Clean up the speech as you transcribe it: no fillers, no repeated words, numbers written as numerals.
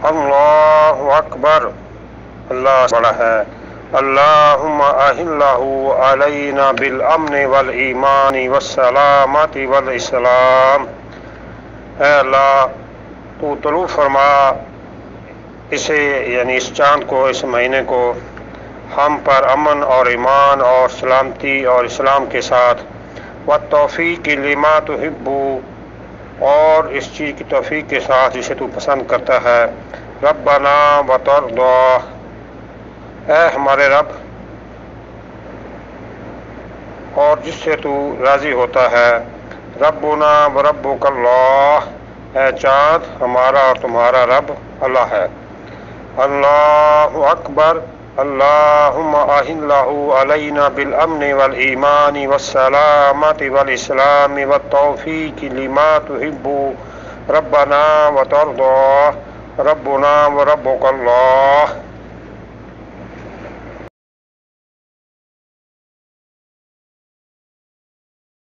اللہ اکبر، اللہ بڑا ہے۔ اللہم اہلہ علینا بالامن والایمان والسلامت والاسلام۔ اے اللہ تو طلوع فرما اسے یعنی اس چاند کو، اس مہینے کو ہم پر امن اور ایمان اور سلامتی اور اسلام کے ساتھ، والتوفیق لما تحب، اور اس چیز کی توفیق کے ساتھ جسے تو پسند کرتا ہے، ربنا وترضا، اے ہمارے رب اور جس سے تو راضی ہوتا ہے، ربنا وربک اللہ، اے چاند ہمارا اور تمہارا رب اللہ ہے۔ اللہ اکبر، اللہم اہلہ علینا بالامن والایمان والسلامت والاسلام والتوفیق لما تحب ربنا وترضا، ربنا وربک اللہ۔